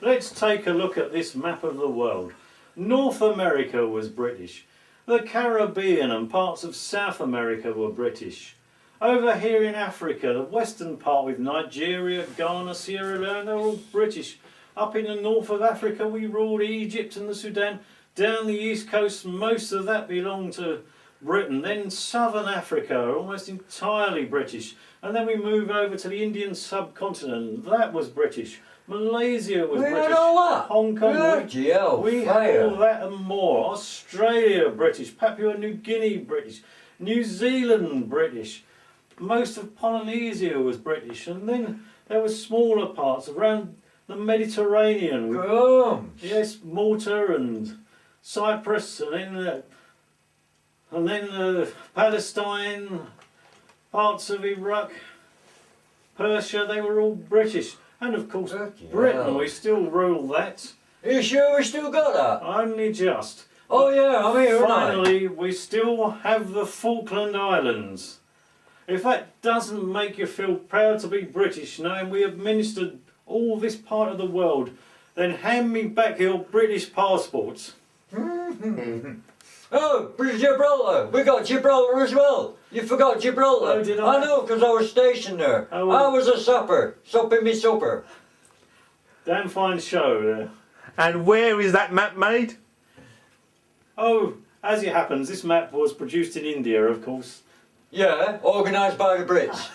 Let's take a look at this map of the world. North America was British. The Caribbean and parts of South America were British. Over here in Africa, the western part with Nigeria, Ghana, Sierra Leone, they're all British. Up in the north of Africa we ruled Egypt and the Sudan. Down the east coast most of that belonged to Britain. Then southern Africa, almost entirely British. And then we move over to the Indian subcontinent, that was British. Malaysia was British. Had all that. Hong Kong, we had all that and more. Australia, British. Papua New Guinea, British. New Zealand, British. Most of Polynesia was British, and then there were smaller parts around the Mediterranean. Yes, Malta and Cyprus, and then Palestine, parts of Iraq, Persia. They were all British, and of course Britain. We still rule that. Are you sure we still got that? Only just. Oh yeah, I'm here. Finally, we still have the Falkland Islands. If that doesn't make you feel proud to be British, knowing we administered all this part of the world, then hand me back your British passports. Oh, British Gibraltar! We got Gibraltar as well! You forgot Gibraltar! Oh, did I? I know, because I was stationed there. Oh, well. I was a supper, supping me supper. Damn fine show there. And where is that map made? Oh, as it happens, this map was produced in India, of course. Yeah, organised by the Brits.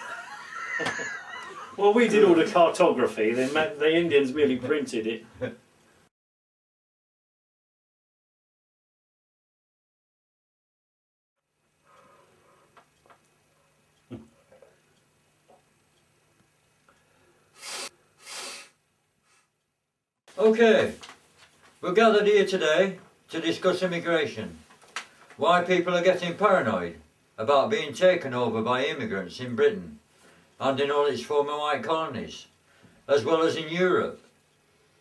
Well, we did all the cartography, the Indians merely printed it. Okay, we're gathered here today to discuss immigration. Why people are getting paranoid about being taken over by immigrants in Britain and in all its former white colonies, as well as in Europe,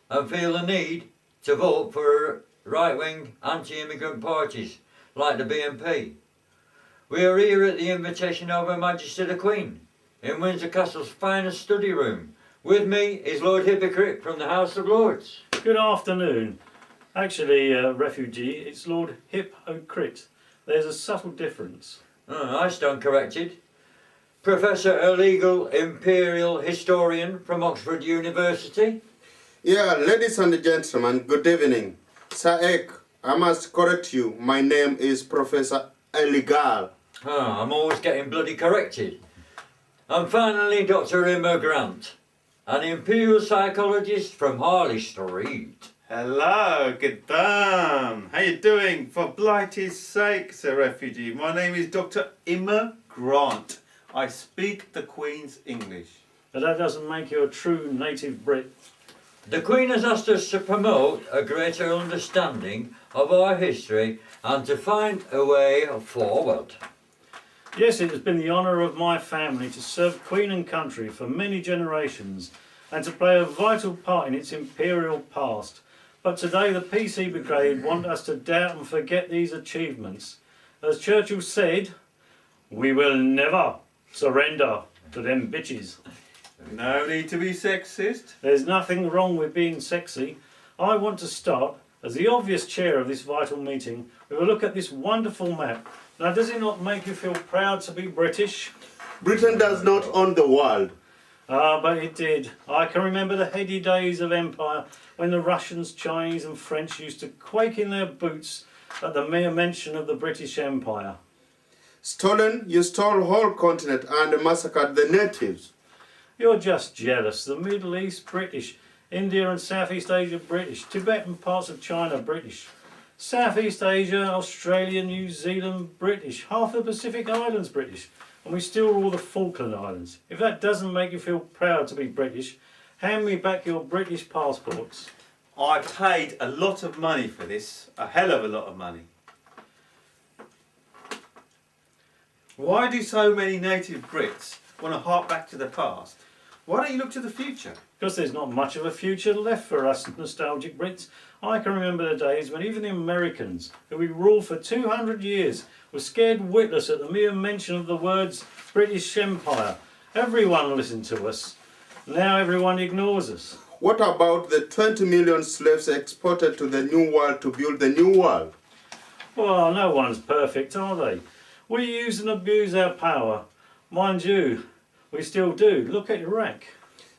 and feel the need to vote for right-wing anti-immigrant parties like the BNP. We are here at the invitation of Her Majesty the Queen in Windsor Castle's finest study room. With me is Lord Hypocrite from the House of Lords. Good afternoon. Actually, refugee, it's Lord Hypocrite. There's a subtle difference. Oh, I stand corrected. Professor, a legal imperial historian from Oxford University. Yeah, ladies and gentlemen, good evening. Sir Ek, I must correct you. My name is Professor Illegal. Oh, I'm always getting bloody corrected. And finally, Dr. Immer Grant, an imperial psychologist from Harley Street. Hello, good dam. How you doing? For Blighty's sake, Sir Refugee, my name is Dr. Immer Grant. I speak the Queen's English. But that doesn't make you a true native Brit. The Queen has asked us to promote a greater understanding of our history and to find a way forward. Yes, it has been the honour of my family to serve Queen and country for many generations and to play a vital part in its imperial past. But today the PC Brigade want us to doubt and forget these achievements. As Churchill said, we will never surrender to them bitches. No need to be sexist. There's nothing wrong with being sexy. I want to start, as the obvious chair of this vital meeting, with a look at this wonderful map. Now, does it not make you feel proud to be British? Britain does not own the world. Ah, but it did. I can remember the heady days of empire when the Russians, Chinese and French used to quake in their boots at the mere mention of the British Empire. Stolen, you stole the whole continent and massacred the natives. You're just jealous. The Middle East, British. India and Southeast Asia, British. Tibet and parts of China, British. Southeast Asia, Australia, New Zealand, British. Half the Pacific Islands, British. And we still rule the Falkland Islands. If that doesn't make you feel proud to be British, hand me back your British passports. I paid a lot of money for this, a hell of a lot of money. Why do so many native Brits want to hark back to the past? Why don't you look to the future? Because there's not much of a future left for us nostalgic Brits. I can remember the days when even the Americans, who we ruled for 200 years, were scared witless at the mere mention of the words British Empire. Everyone listened to us. Now everyone ignores us. What about the 20 million slaves exported to the New World to build the New World? Well, no one's perfect, are they? We use and abuse our power. Mind you, we still do. Look at Iraq.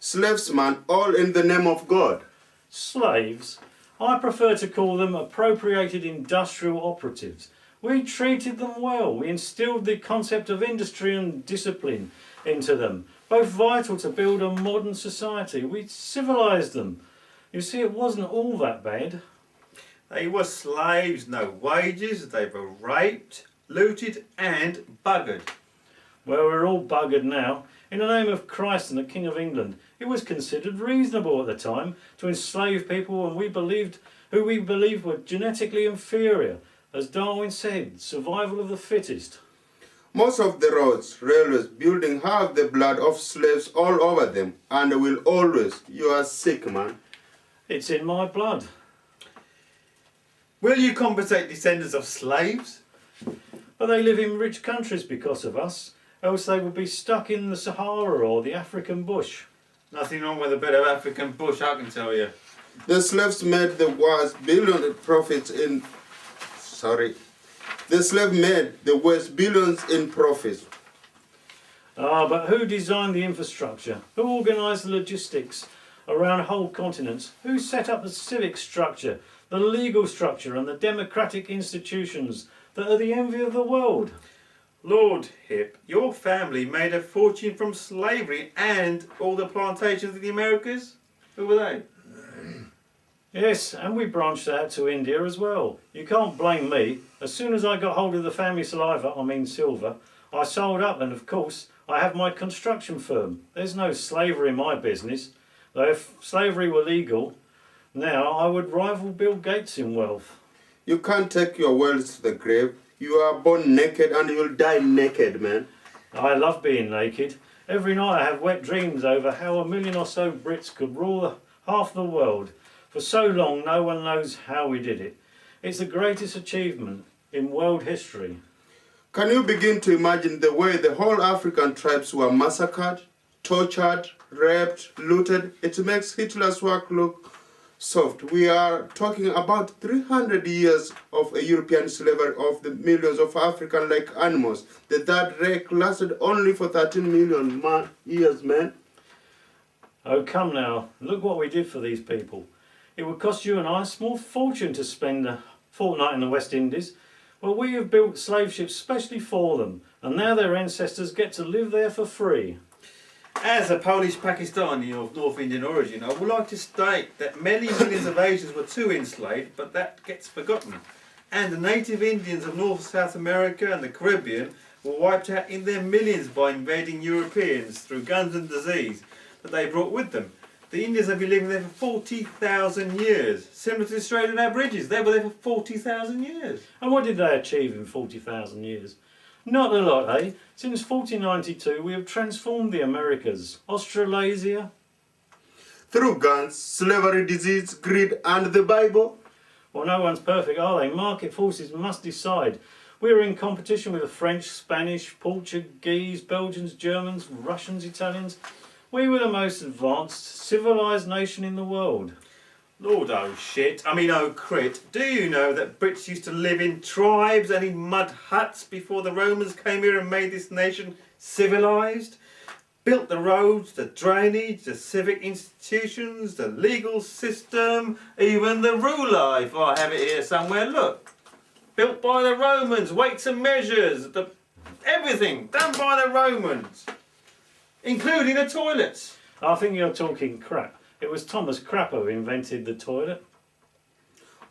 Slaves, man, all in the name of God. Slaves? I prefer to call them appropriated industrial operatives. We treated them well. We instilled the concept of industry and discipline into them, both vital to build a modern society. We civilised them. You see, it wasn't all that bad. They were slaves, no wages, they were raped, looted and buggered. Well, we're all buggered now. In the name of Christ and the King of England, it was considered reasonable at the time to enslave people who we believed were genetically inferior. As Darwin said, survival of the fittest. Most of the roads, railways, buildings have the blood of slaves all over them and will always. You are sick, man. It's in my blood. Will you compensate descendants of slaves? But they live in rich countries because of us, else they would be stuck in the Sahara or the African bush. Nothing wrong with a bit of African bush, I can tell you. The slaves made the West billions profits in... The slave made the West billions in profits. But who designed the infrastructure? Who organised the logistics around whole continents? Who set up the civic structure, the legal structure and the democratic institutions that are the envy of the world? Lord Hip, your family made a fortune from slavery and all the plantations of the Americas? Who were they? Yes, and we branched out to India as well. You can't blame me. As soon as I got hold of the family silver, I sold up, and of course I have my construction firm. There's no slavery in my business. Though if slavery were legal, now I would rival Bill Gates in wealth. You can't take your wealth to the grave. You are born naked and you'll die naked, man. I love being naked. Every night I have wet dreams over how 1 million or so Brits could rule half the world. For so long no one knows how we did it. It's the greatest achievement in world history. Can you begin to imagine the way the whole African tribes were massacred, tortured, raped, looted? It makes Hitler's work look soft. We are talking about 300 years of a European slavery of the millions of Africans like animals. That wreck lasted only for 13 million years, man. Oh, come now. Look what we did for these people. It would cost you and I a small fortune to spend a fortnight in the West Indies. But we have built slave ships specially for them, and now their ancestors get to live there for free. As a Polish-pakistani of North Indian origin, I would like to state that many millions of Asians were too enslaved, but that gets forgotten. And the native Indians of North South America and the Caribbean were wiped out in their millions by invading Europeans through guns and disease that they brought with them. The Indians have been living there for 40,000 years, similar to the Australian Aborigines. They were there for 40,000 years. And what did they achieve in 40,000 years? Not a lot, eh? Since 1492 we have transformed the Americas, Australasia. Through guns, slavery, disease, greed and the Bible. Well, no one's perfect, are they? Market forces must decide. We're in competition with the French, Spanish, Portuguese, Belgians, Germans, Russians, Italians. We were the most advanced, civilised nation in the world. Lord, oh crit, do you know that Brits used to live in tribes and in mud huts before the Romans came here and made this nation civilised? Built the roads, the drainage, the civic institutions, the legal system, even the ruler, if I have it here somewhere, look. Built by the Romans, weights and measures, everything done by the Romans, including the toilets. I think you're talking crap. It was Thomas Crapper who invented the toilet.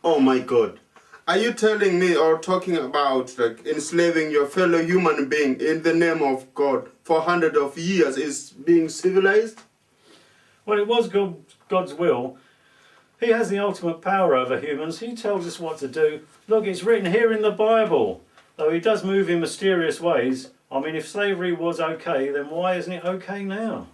Oh my God. Are you telling me or talking about like enslaving your fellow human being in the name of God for hundreds of years is being civilized? Well, it was God's will. He has the ultimate power over humans. He tells us what to do. Look, it's written here in the Bible. Though he does move in mysterious ways. I mean, if slavery was okay, then why isn't it okay now?